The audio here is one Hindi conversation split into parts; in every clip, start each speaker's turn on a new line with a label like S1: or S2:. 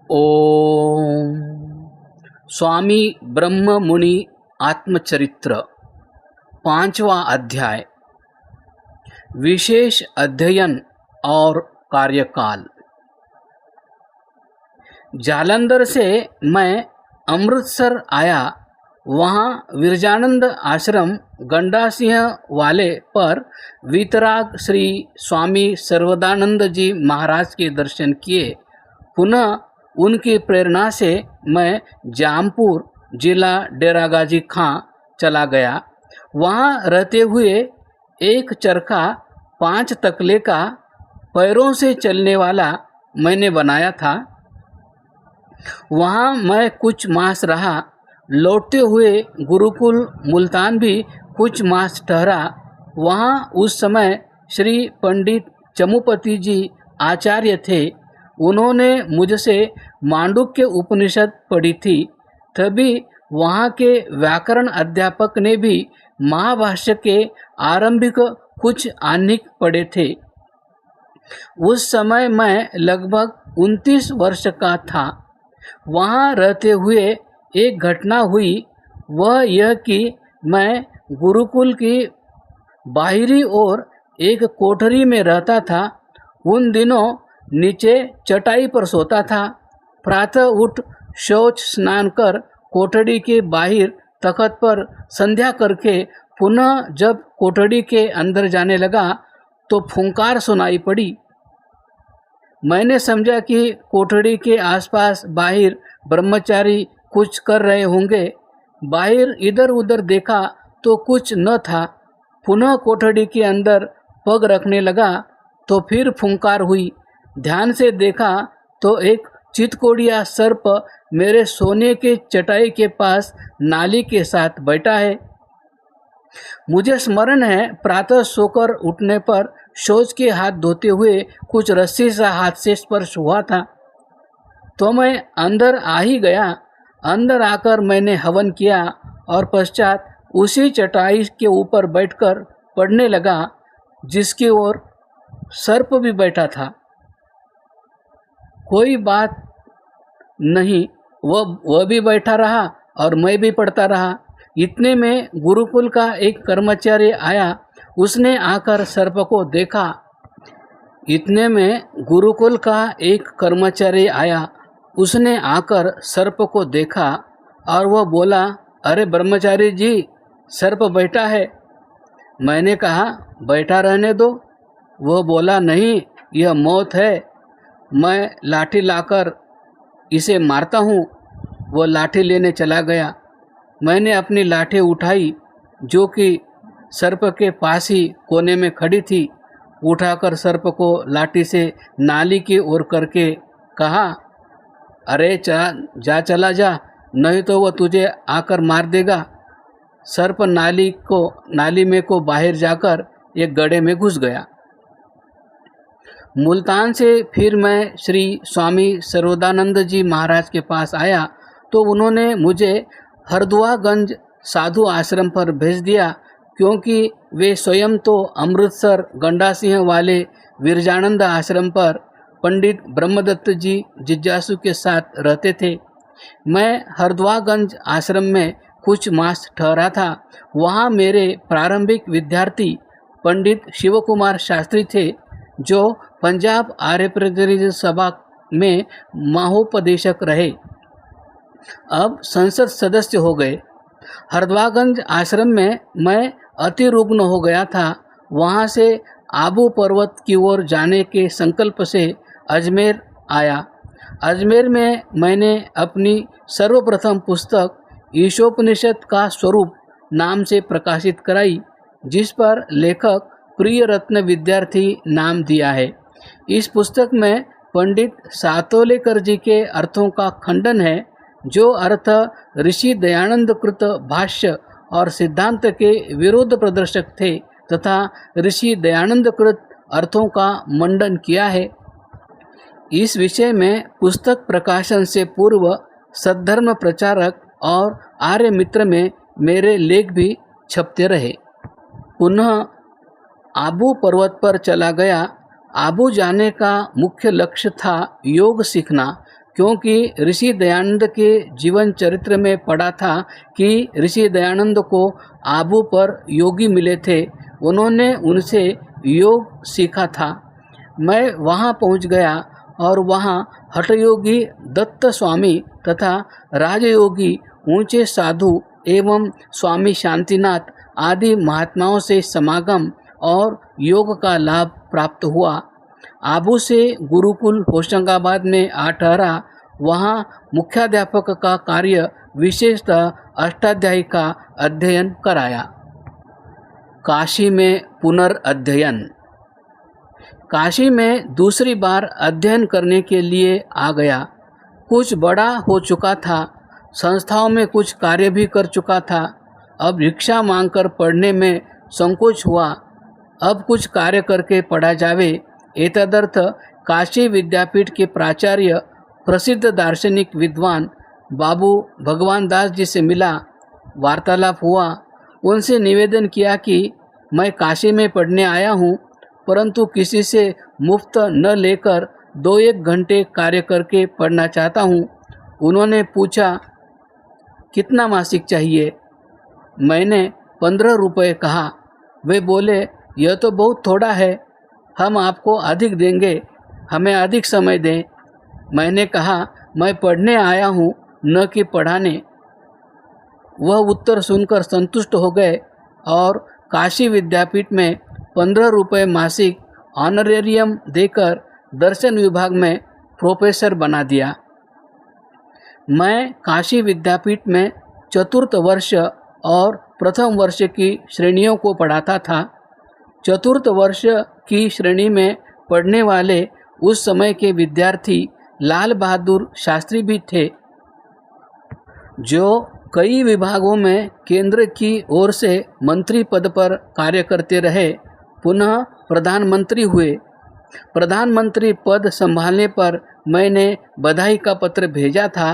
S1: ओम। स्वामी ब्रह्म मुनि आत्मचरित्र, पांचवा अध्याय। विशेष अध्ययन और कार्यकाल। जालंधर से मैं अमृतसर आया। वहाँ विरजानंद आश्रम गंडा सिंह वाले पर वीतराग श्री स्वामी सर्वदानंद जी महाराज के दर्शन किए। पुनः उनकी प्रेरणा से मैं जामपुर जिला डेरा गाजी खां चला गया। वहाँ रहते हुए एक चरखा 5 तकले का पैरों से चलने वाला मैंने बनाया था। वहाँ मैं कुछ मास रहा। लौटते हुए गुरुकुल मुल्तान भी कुछ मास ठहरा। वहाँ उस समय श्री पंडित चमुपति जी आचार्य थे। उन्होंने मुझसे मांडुक्य उपनिषद पढ़ी थी। तभी वहाँ के व्याकरण अध्यापक ने भी महाभाष्य के आरंभिक कुछ आह्निक पढ़े थे। उस समय मैं लगभग 29 वर्ष का था। वहाँ रहते हुए एक घटना हुई। वह यह कि मैं गुरुकुल की बाहरी ओर एक कोठरी में रहता था। उन दिनों नीचे चटाई पर सोता था। प्रातः उठ शौच स्नान कर कोठरी के बाहर तख्त पर संध्या करके पुनः जब कोठरी के अंदर जाने लगा तो फुंकार सुनाई पड़ी। मैंने समझा कि कोठरी के आसपास बाहर ब्रह्मचारी कुछ कर रहे होंगे। बाहर इधर उधर देखा तो कुछ न था। पुनः कोठरी के अंदर पग रखने लगा तो फिर फुंकार हुई। ध्यान से देखा तो एक चितकोड़िया सर्प मेरे सोने के चटाई के पास नाली के साथ बैठा है। मुझे स्मरण है, प्रातः सोकर उठने पर शौच के हाथ धोते हुए कुछ रस्सी सा हाथ से स्पर्श हुआ था तो मैं अंदर आ ही गया। अंदर आकर मैंने हवन किया और पश्चात उसी चटाई के ऊपर बैठकर पढ़ने लगा जिसकी ओर सर्प भी बैठा था। कोई बात नहीं, वह भी बैठा रहा और मैं भी पढ़ता रहा। इतने में गुरुकुल का एक कर्मचारी आया। उसने आकर सर्प को देखा। उसने आकर सर्प को देखा और वह बोला, अरे ब्रह्मचारी जी, सर्प बैठा है। मैंने कहा, बैठा रहने दो। वह बोला, नहीं, यह मौत है। मैं लाठी लाकर इसे मारता हूँ। वह लाठी लेने चला गया। मैंने अपनी लाठी उठाई जो कि सर्प के पास ही कोने में खड़ी थी। उठाकर सर्प को लाठी से नाली की ओर करके कहा, अरे चला जा, नहीं तो वह तुझे आकर मार देगा। सर्प नाली में को बाहर जाकर एक गड्ढे में घुस गया। मुल्तान से फिर मैं श्री स्वामी सर्वदानंद जी महाराज के पास आया तो उन्होंने मुझे हरदुआगंज साधु आश्रम पर भेज दिया, क्योंकि वे स्वयं तो अमृतसर गंडा सिंह वाले विरजानंद आश्रम पर पंडित ब्रह्मदत्त जी जिज्ञासु के साथ रहते थे। मैं हरदुआगंज आश्रम में कुछ मास ठहरा था। वहाँ मेरे प्रारंभिक विद्यार्थी पंडित शिव कुमार शास्त्री थे, जो पंजाब आर्य प्रतिनिधि सभा में महोपदेशक रहे। अब संसद सदस्य हो गए। हरदुआगंज आश्रम में मैं अति रुग्ण हो गया था। वहाँ से आबू पर्वत की ओर जाने के संकल्प से अजमेर आया। अजमेर में मैंने अपनी सर्वप्रथम पुस्तक ईशोपनिषद का स्वरूप नाम से प्रकाशित कराई, जिस पर लेखक प्रिय रत्न विद्यार्थी नाम दिया है। इस पुस्तक में पंडित सातोलेकर जी के अर्थों का खंडन है, जो अर्थ ऋषि दयानंद कृत भाष्य और सिद्धांत के विरोध प्रदर्शक थे तथा ऋषि दयानंद कृत अर्थों का मंडन किया है। इस विषय में पुस्तक प्रकाशन से पूर्व सद्धर्म प्रचारक और आर्य मित्र में मेरे लेख भी छपते रहे। पुनः आबू पर्वत पर चला गया। आबू जाने का मुख्य लक्ष्य था योग सीखना। क्योंकि ऋषि दयानंद के जीवन चरित्र में पढ़ा था कि ऋषि दयानंद को आबू पर योगी मिले थे, उन्होंने उनसे योग सीखा था। मैं वहाँ पहुँच गया और वहाँ हठयोगी दत्त स्वामी तथा राजयोगी ऊंचे साधु एवं स्वामी शांतिनाथ आदि महात्माओं से समागम और योग का लाभ प्राप्त हुआ। आबू से गुरुकुल होशंगाबाद में आ ठहरा। वहाँ मुख्याध्यापक का कार्य विशेषतः अष्टाध्यायी का अध्ययन कराया। काशी में पुनर्अध्ययन। काशी में दूसरी बार अध्ययन करने के लिए आ गया। कुछ बड़ा हो चुका था, संस्थाओं में कुछ कार्य भी कर चुका था। अब भिक्षा मांगकर पढ़ने में संकोच हुआ। अब कुछ कार्य करके पढ़ा जावे। एतदर्थ काशी विद्यापीठ के प्राचार्य प्रसिद्ध दार्शनिक विद्वान बाबू भगवान दास जी से मिला। वार्तालाप हुआ। उनसे निवेदन किया कि मैं काशी में पढ़ने आया हूँ, परंतु किसी से मुफ्त न लेकर 2-1 घंटे कार्य करके पढ़ना चाहता हूँ। उन्होंने पूछा, कितना मासिक चाहिए? मैंने 15 रुपये कहा। वे बोले, यह तो बहुत थोड़ा है, हम आपको अधिक देंगे, हमें अधिक समय दें। मैंने कहा, मैं पढ़ने आया हूँ, न कि पढ़ाने। वह उत्तर सुनकर संतुष्ट हो गए और काशी विद्यापीठ में 15 रुपये मासिक ऑनरेरियम देकर दर्शन विभाग में प्रोफेसर बना दिया। मैं काशी विद्यापीठ में चतुर्थ वर्ष और प्रथम वर्ष की श्रेणियों को पढ़ाता था। चतुर्थ वर्ष की श्रेणी में पढ़ने वाले उस समय के विद्यार्थी लाल बहादुर शास्त्री भी थे, जो कई विभागों में केंद्र की ओर से मंत्री पद पर कार्य करते रहे। पुनः प्रधानमंत्री हुए। प्रधानमंत्री पद संभालने पर मैंने बधाई का पत्र भेजा था।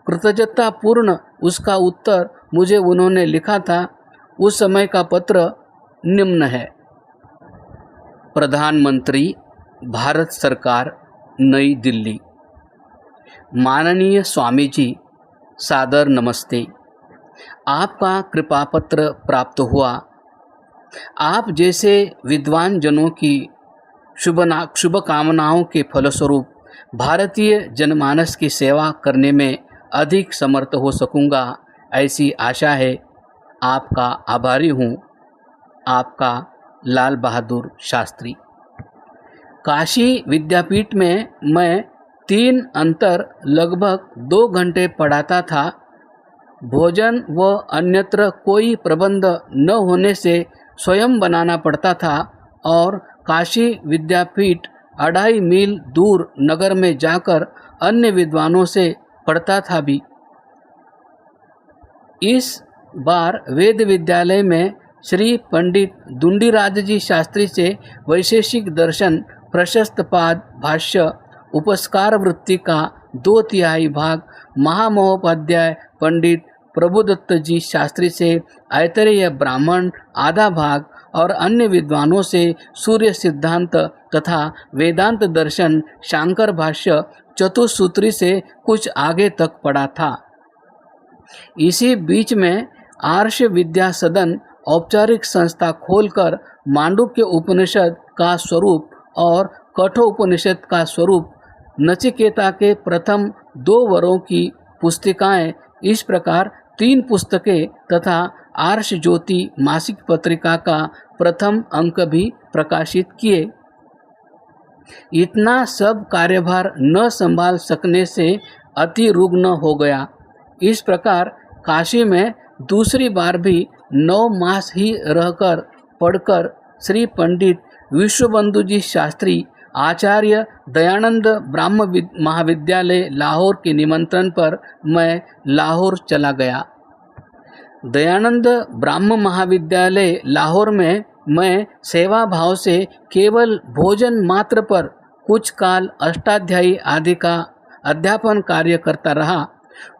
S1: कृतज्ञतापूर्ण उसका उत्तर मुझे उन्होंने लिखा था। उस समय का पत्र निम्न है। प्रधानमंत्री, भारत सरकार, नई दिल्ली। माननीय स्वामी जी, सादर नमस्ते। आपका कृपा पत्र प्राप्त हुआ। आप जैसे विद्वान जनों की शुभकामनाओं के फलस्वरूप भारतीय जनमानस की सेवा करने में अधिक समर्थ हो सकूंगा, ऐसी आशा है। आपका आभारी हूँ। आपका लाल बहादुर शास्त्री। काशी विद्यापीठ में मैं 3 अंतर लगभग 2 घंटे पढ़ाता था। भोजन व अन्यत्र कोई प्रबंध न होने से स्वयं बनाना पड़ता था और काशी विद्यापीठ 2.5 मील दूर नगर में जाकर अन्य विद्वानों से पढ़ता था भी। इस बार वेद विद्यालय में श्री पंडित दुंडीराज जी शास्त्री से वैशेषिक दर्शन, प्रशस्त पाद, भाष्य, उपस्कार वृत्ति का 2/3 भाग, महामहोपाध्याय पंडित प्रभुदत्त जी शास्त्री से ऐतरेय ब्राह्मण आधा भाग और अन्य विद्वानों से सूर्य सिद्धांत तथा वेदांत दर्शन, शांकर भाष्य, चतुसूत्री से कुछ आगे तक पढ़ा था। इसी बीच में आर्ष विद्या सदन औपचारिक संस्था खोलकर मांडुक्य उपनिषद का स्वरूप और कठोपनिषद का स्वरूप, नचिकेता के प्रथम 2 वरों की पुस्तिकाएं, इस प्रकार 3 पुस्तकें तथा आर्ष ज्योति मासिक पत्रिका का प्रथम अंक भी प्रकाशित किए। इतना सब कार्यभार न संभाल सकने से अति रुग्ण हो गया। इस प्रकार काशी में दूसरी बार भी 9 मास ही रहकर पढ़कर श्री पंडित विश्वबंधु जी शास्त्री आचार्य दयानंद ब्रह्म महाविद्यालय लाहौर के निमंत्रण पर मैं लाहौर चला गया। दयानंद ब्रह्म महाविद्यालय लाहौर में मैं सेवा भाव से केवल भोजन मात्र पर कुछ काल अष्टाध्यायी आदि का अध्यापन कार्य करता रहा।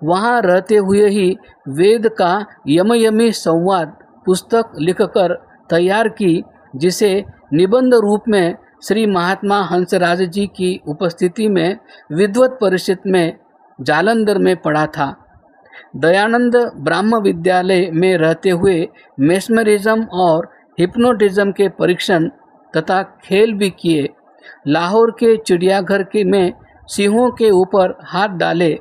S1: वहाँ रहते हुए ही वेद का यमयमी संवाद पुस्तक लिखकर तैयार की, जिसे निबंध रूप में श्री महात्मा हंसराज जी की उपस्थिति में विद्वत परिषद में जालंधर में पढ़ा था। दयानंद ब्रह्म विद्यालय में रहते हुए मेस्मरिज्म और हिप्नोटिज्म के परीक्षण तथा खेल भी किए। लाहौर के चिड़ियाघर के में सिंहों के ऊपर हाथ डाले,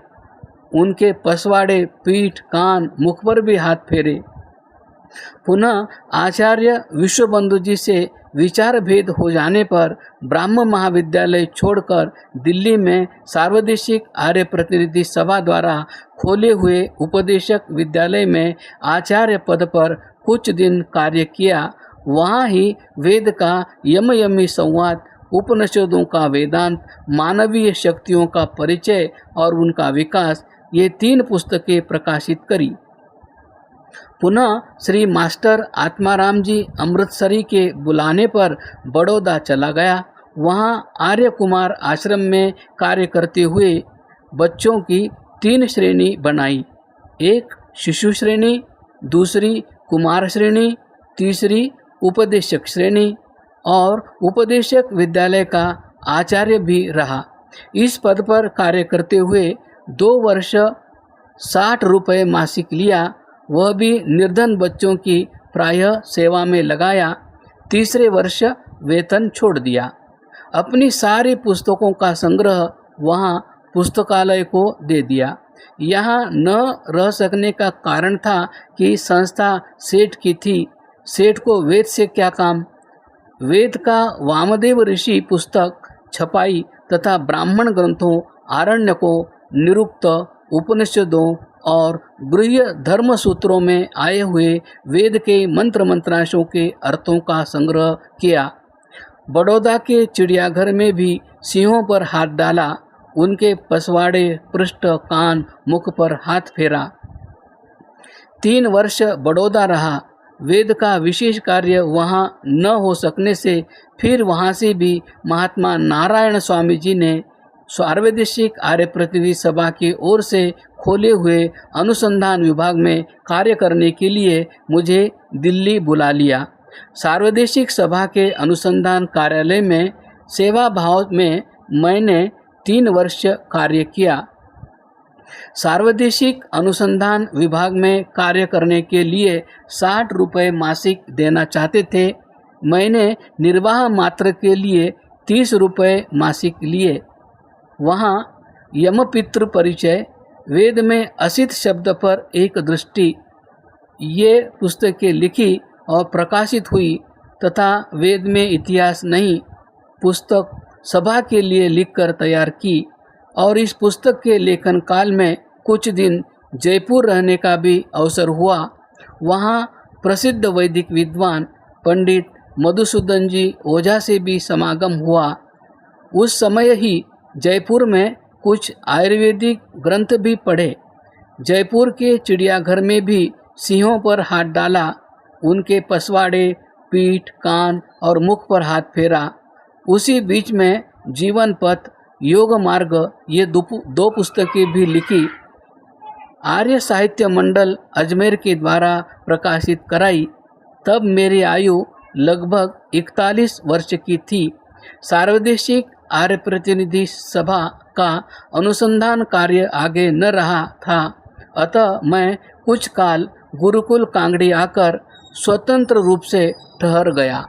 S1: उनके पसवाड़े, पीठ, कान, मुख पर भी हाथ फेरे। पुनः आचार्य विश्वबंधु जी से विचार भेद हो जाने पर ब्राह्म महाविद्यालय छोड़कर दिल्ली में सार्वदेशिक आर्य प्रतिनिधि सभा द्वारा खोले हुए उपदेशक विद्यालय में आचार्य पद पर कुछ दिन कार्य किया। वहाँ ही वेद का यमयमी संवाद, उपनिषदों का वेदांत, मानवीय शक्तियों का परिचय और उनका विकास, ये 3 पुस्तकें प्रकाशित करी। पुनः श्री मास्टर आत्माराम जी अमृतसरी के बुलाने पर बड़ौदा चला गया। वहाँ आर्य कुमार आश्रम में कार्य करते हुए बच्चों की 3 श्रेणी बनाई। एक शिशु श्रेणी, दूसरी कुमार श्रेणी, तीसरी उपदेशक श्रेणी, और उपदेशक विद्यालय का आचार्य भी रहा। इस पद पर कार्य करते हुए 2 वर्ष 60 रुपये मासिक लिया, वह भी निर्धन बच्चों की प्रायः सेवा में लगाया। तीसरे वर्ष वेतन छोड़ दिया। अपनी सारी पुस्तकों का संग्रह वहाँ पुस्तकालय को दे दिया। यहाँ न रह सकने का कारण था कि संस्था सेठ की थी। सेठ को वेद से क्या काम। वेद का वामदेव ऋषि पुस्तक छपाई तथा ब्राह्मण ग्रंथों, आरण्यकों, निरुक्त, उपनिषदों और गृह्य धर्म सूत्रों में आए हुए वेद के मंत्र मंत्रांशों के अर्थों का संग्रह किया। बड़ौदा के चिड़ियाघर में भी सिंहों पर हाथ डाला, उनके पसवाड़े, पृष्ठ, कान, मुख पर हाथ फेरा। 3 वर्ष बड़ौदा रहा। वेद का विशेष कार्य वहाँ न हो सकने से फिर वहाँ से भी महात्मा नारायण स्वामी जी ने सार्वदेशिक आर्य प्रतिनिधि सभा की ओर से खोले हुए अनुसंधान विभाग में कार्य करने के लिए मुझे दिल्ली बुला लिया। सार्वदेशिक सभा के अनुसंधान कार्यालय में सेवा भाव में मैंने 3 वर्ष कार्य किया। सार्वदेशिक अनुसंधान विभाग में कार्य करने के लिए 60 रुपये मासिक देना चाहते थे। मैंने निर्वाह मात्र के लिए 30 रुपये मासिक लिए। वहाँ यमपितृ परिचय, वेद में असित शब्द पर एक दृष्टि, ये पुस्तकें लिखी और प्रकाशित हुई तथा वेद में इतिहास नहीं पुस्तक सभा के लिए लिखकर तैयार की। और इस पुस्तक के लेखन काल में कुछ दिन जयपुर रहने का भी अवसर हुआ। वहाँ प्रसिद्ध वैदिक विद्वान पंडित मधुसूदन जी ओझा से भी समागम हुआ। उस समय ही जयपुर में कुछ आयुर्वेदिक ग्रंथ भी पढ़े। जयपुर के चिड़ियाघर में भी सिंहों पर हाथ डाला, उनके पसवाड़े, पीठ, कान और मुख पर हाथ फेरा। उसी बीच में जीवन पथ, योग मार्ग, ये 2 पुस्तकें भी लिखी। आर्य साहित्य मंडल अजमेर के द्वारा प्रकाशित कराई। तब मेरी आयु लगभग 41 वर्ष की थी। सार्वदेशिक आर्य प्रतिनिधि सभा का अनुसंधान कार्य आगे न रहा था, अतः मैं कुछ काल गुरुकुल कांगड़ी आकर स्वतंत्र रूप से ठहर गया।